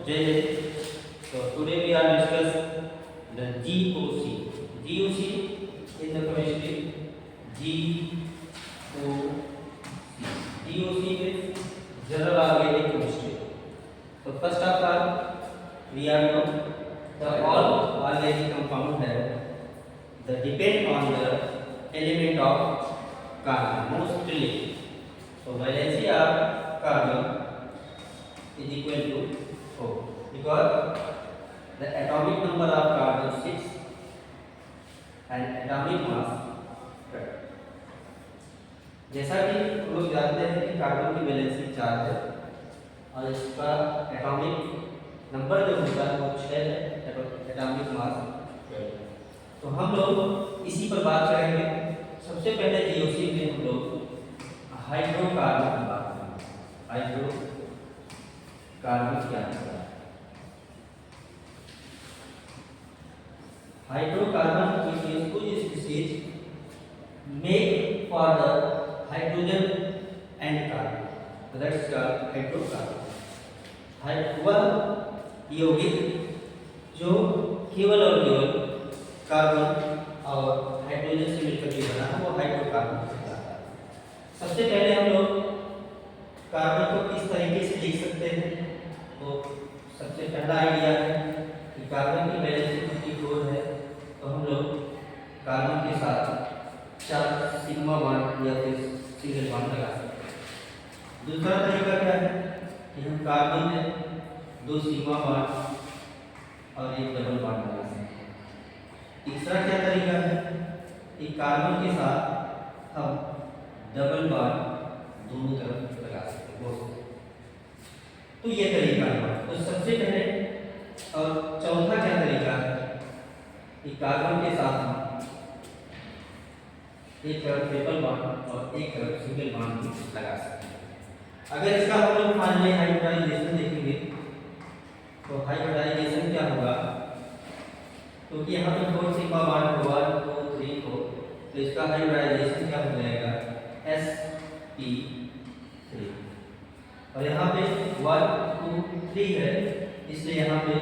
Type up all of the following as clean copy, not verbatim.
Jai Hind. So today we are discuss the GOC. GOC in the chemistry. GOC. GOC means General Organic Chemistry. So first of all, we are know the all organic compound have the depend on the element of carbon mostly. So valency of carbon is equal to 4 because the atomic number of carbon 6 and atomic mass 12. जैसा कि हम लोग जानते हैं कि carbon की valency 4 है और इसका एटॉमिक नंबर जो होता है वो 6 है, एटॉमिक मास 12। तो हम लोग इसी पर बात करेंगे। सबसे पहले जीओसी में हम लोग हाइड्रोकार्बन की बात करेंगे। हाइड्रोकार्बन क्या होता है? हाइड्रोकार्बन is कुछ species make for the hydrogen and carbon, that's called hydrocarbon. वह यौगिक जो केवल और केवल कार्बन और हाइड्रोजन से मिलकर के बना है वो हाइड्रोकार्बन कहलाता है। सबसे पहले हम लोग कार्बन को किस तरीके से लिख सकते हैं? तो सबसे पहला आइडिया है कि कार्बन की वैलेंसी 4 है, तो हम लोग कार्बन के साथ 4 सिग्मा बॉन्ड या फिर सिंगल बॉन्ड लगा सकते हैं। दूसरा तरीका क्या है कि हम कार्बन में 2 सिग्मा बॉन्ड और 1 डबल बॉन्ड लगा सकते हैं। तीसरा क्या तरीका है कि कार्बन के साथ हम डबल बॉन्ड दोनों तरफ लगा सकते हैं। तो ये तरीका है। तो सबसे पहले और चौथा क्या तरीका है कि कार्बन के साथ हम एक तरफ ट्रिपल बॉन्ड और एक तरफ सिंगल बॉन्ड लगा सकते हैं। अगर इसका हम लोग मान लें हाइब्रिडाइजेशन देखेंगे तो हाइब्रिडाइजेशन क्या होगा? क्योंकि यहाँ पे 4 सिग्मा बॉन्ड 1 2 3 4, तो इसका हाइब्रिडाइजेशन क्या हो जाएगा? sp3। और यहाँ पे 1 2 3 है, इसलिए यहाँ पे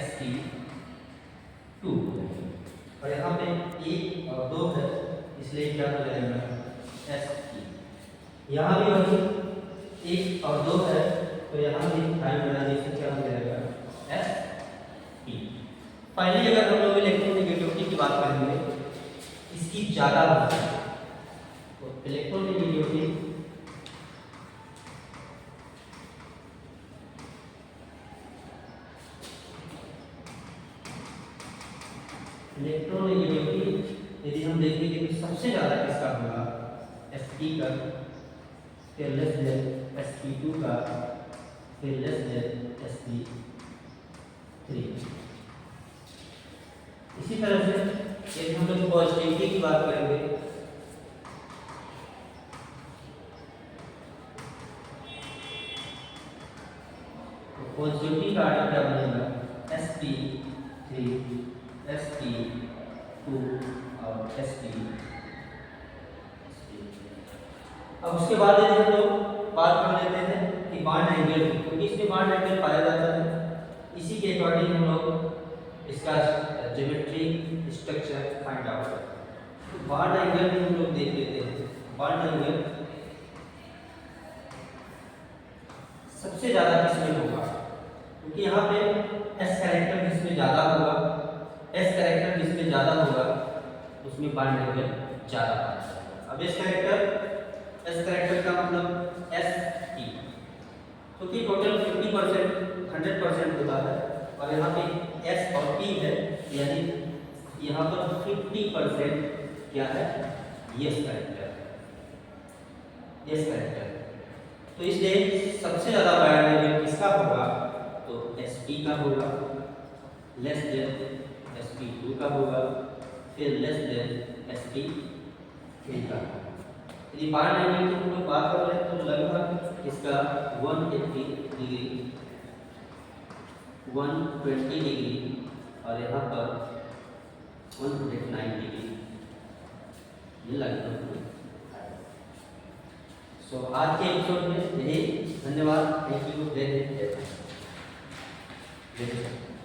sp2। और यहाँ पे 1 और 2 है, इसलिए क्या हो जाएगा? sp। यहाँ भी वही 1 और 2 है, तो यहाँ भी हाइब्रिडाइजेशन क्या हो जाएगा? sp। फाइनली अगर हम लोग इलेक्ट्रोनेगेटिविटी की बात करेंगे, इसकी ज्यादा होती है, तो इलेक्ट्रोनेगेटिविटी यदि हम देखेंगे तो सबसे ज्यादा किसका होगा? sp का, फिर लेस देन sp2 का, फिर लेस देन sp3। इसी तरह से यदि हम लोग पॉजिटिविटी की बात करेंगे तो पॉजिटिविटी का आर्डर क्या बनेगा? sp3 sp2 और sp। अब उसके बाद यदि हम लोग बात कर लेते हैं कि बॉन्ड एंगल, क्योंकि इसमें बॉन्ड एंगल पाया जाता है, इसी के अकॉर्डिंग हम लोग इसका ज्योमेट्री स्ट्रक्चर फाइंड आउट करते हैं। तो बॉन्ड एंगल भी हम लोग देख लेते हैं। बॉन्ड एंगल सबसे ज्यादा किसमें होगा? क्योंकि यहाँ पे s कैरेक्टर जिसमें ज्यादा होगा, s कैरेक्टर जिसमें ज्यादा होगा उसमें बॉन्ड एंगल ज्यादा पाया जाएगा। अब s कैरेक्टर का मतलब sp, क्योंकि टोटल 50% 100% होता है और यहाँ पे s और p है, यानी यहाँ पर 50% क्या है? Yes character. तो इसलिए सबसे ज्यादा बॉन्ड एंगल किसका होगा? तो sp का होगा, लेस देन sp2 का होगा, फिर लेस देन sp3 का। यदि बॉन्ड एंगल की हम लोग बात कर रहे हैं तो लगभग इसका 180 डिग्री 120 डिग्री और यहाँ पर 109 डिग्री ये लगभग। सो आज के एपिसोड में यही। धन्यवाद। Thank you. देखो